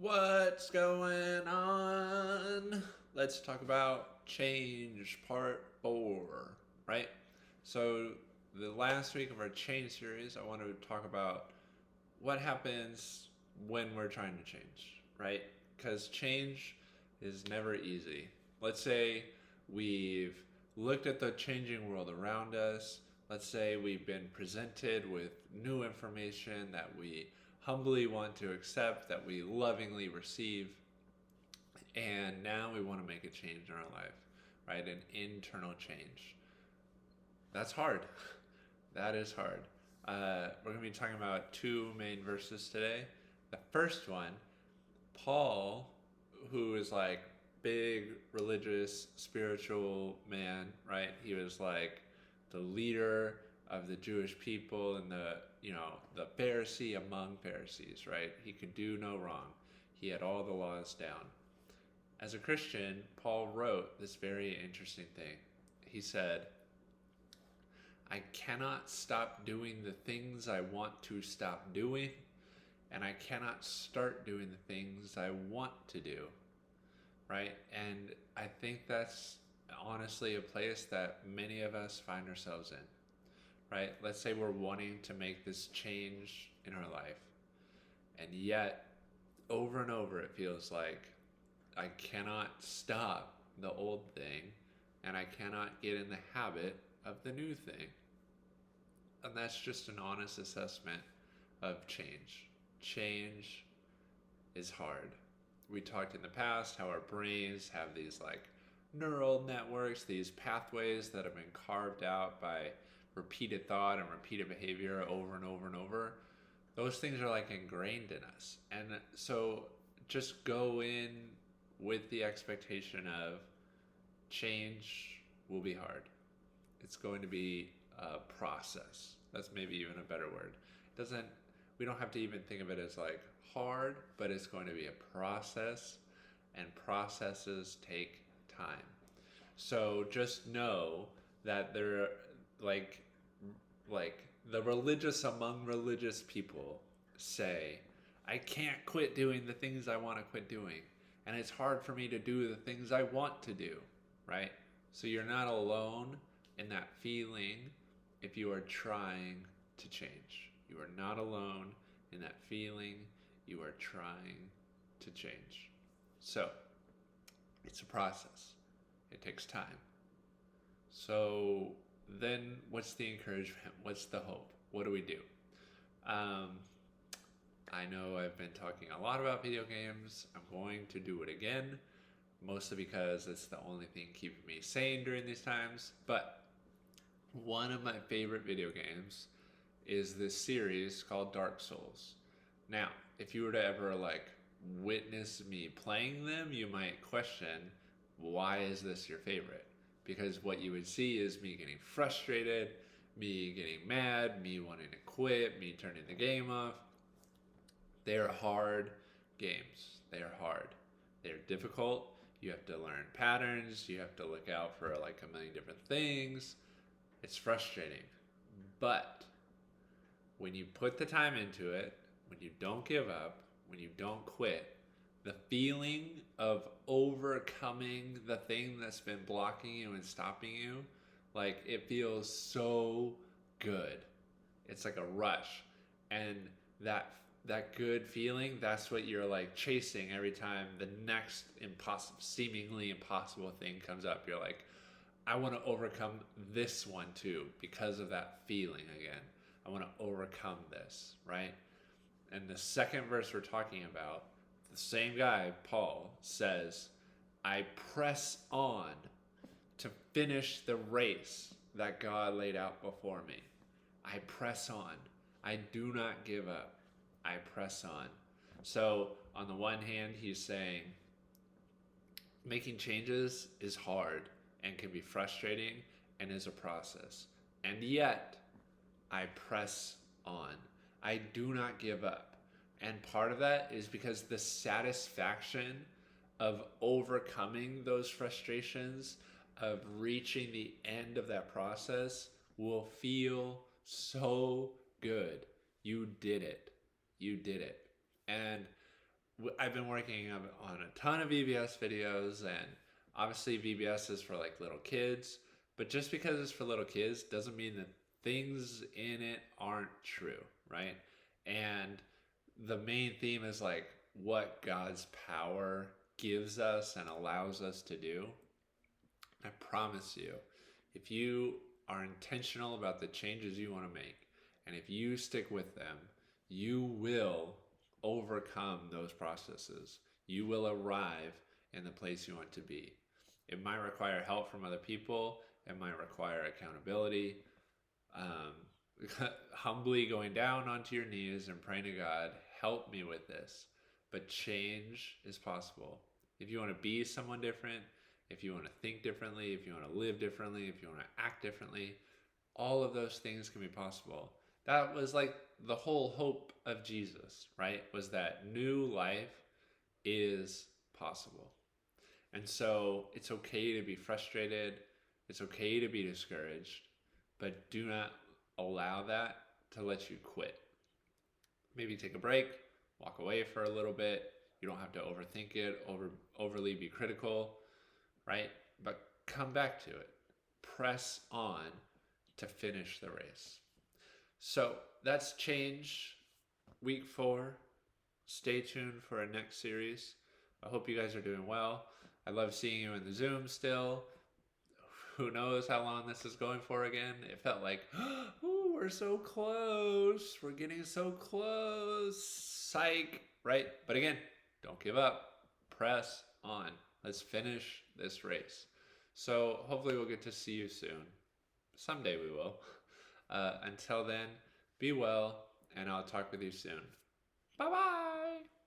What's going on? Let's talk about change part 4, right? So, the last week of our change series, I want to talk about what happens when we're trying to change, right? Because change is never easy. Let's say we've looked at the changing world around us. Let's say we've been presented with new information that we humbly want to accept, that we lovingly receive, and now we want to make a change in our life, right? An internal change. That's hard. That is hard. We're going to be talking about two main verses today. The first one, Paul, who is like big religious spiritual man, right? He was like the leader of the Jewish people and the Pharisee among Pharisees, right? He could do no wrong. He had all the laws down. As a Christian, Paul wrote this very interesting thing. He said, I cannot stop doing the things I want to stop doing, and I cannot start doing the things I want to do, right? And I think that's honestly a place that many of us find ourselves in, right? Let's say we're wanting to make this change in our life, and yet over and over it feels like I cannot stop the old thing and I cannot get in the habit of the new thing. And that's just an honest assessment of change. Change is hard. We talked in the past how our brains have these like neural networks, these pathways that have been carved out by repeated thought and repeated behavior over and over and over. Those things are like ingrained in us. And so just go in with the expectation of change will be hard. It's going to be a process. That's maybe even a better word. It doesn't we don't have to even think of it as like hard, but it's going to be a process, and processes take time. So just know that there like like the religious among religious people say, I can't quit doing the things I want to quit doing. And it's hard for me to do the things I want to do, right? So you're not alone in that feeling if you are trying to change. You are not alone in that feeling. You are trying to change. So it's a process, it takes time. So then what's the encouragement? What's the hope? What do we do? Um, I know I've been talking a lot about video games. I'm going to do it again, mostly because it's the only thing keeping me sane during these times. But one of my favorite video games is this series called Dark Souls. Now, if you were to ever like witness me playing them, you might question, why is this your favorite? Because what you would see is me getting frustrated, me getting mad, me wanting to quit, me turning the game off. They are hard games. They are hard. They're difficult. You have to learn patterns. You have to look out for like a million different things. It's frustrating. But when you put the time into it, when you don't give up, when you don't quit, the feeling of overcoming the thing that's been blocking you and stopping you, like it feels so good. It's like a rush. And that that good feeling, that's what you're like chasing every time the next impossible seemingly impossible thing comes up. You're like, I want to overcome this one too because of that feeling again. I want to overcome this, right? And the second verse we're talking about, the same guy, Paul, says, I press on to finish the race that God laid out before me. I press on. I do not give up. I press on. So, on the one hand, he's saying making changes is hard and can be frustrating and is a process. And yet, I press on. I do not give up. And part of that is because the satisfaction of overcoming those frustrations, of reaching the end of that process, will feel so good. You did it. You did it. And I've been working on a ton of VBS videos, and obviously VBS is for like little kids, but just because it's for little kids doesn't mean that things in it aren't true, right? And the main theme is like what God's power gives us and allows us to do. I promise you, if you are intentional about the changes you want to make, and if you stick with them, you will overcome those processes. You will arrive in the place you want to be. It might require help from other people, it might require accountability. Humbly going down onto your knees and praying to God, help me with this. But change is possible. If you want to be someone different, if you want to think differently, if you want to live differently, if you want to act differently, all of those things can be possible. That was like the whole hope of Jesus, right? Was that new life is possible. And so it's okay to be frustrated. It's okay to be discouraged, but do not allow that to let you quit. Maybe take a break, walk away for a little bit. You don't have to overthink it, overly be critical, right? But come back to it. Press on to finish the race. So that's Change week 4. Stay tuned for our next series. I hope you guys are doing well. I love seeing you in the Zoom still. Who knows how long this is going for again? It felt like, oh, we're so close. We're getting so close. Psych, right? But again, don't give up. Press on. Let's finish this race. So hopefully we'll get to see you soon. Someday we will. Until then, be well, and I'll talk with you soon. Bye-bye.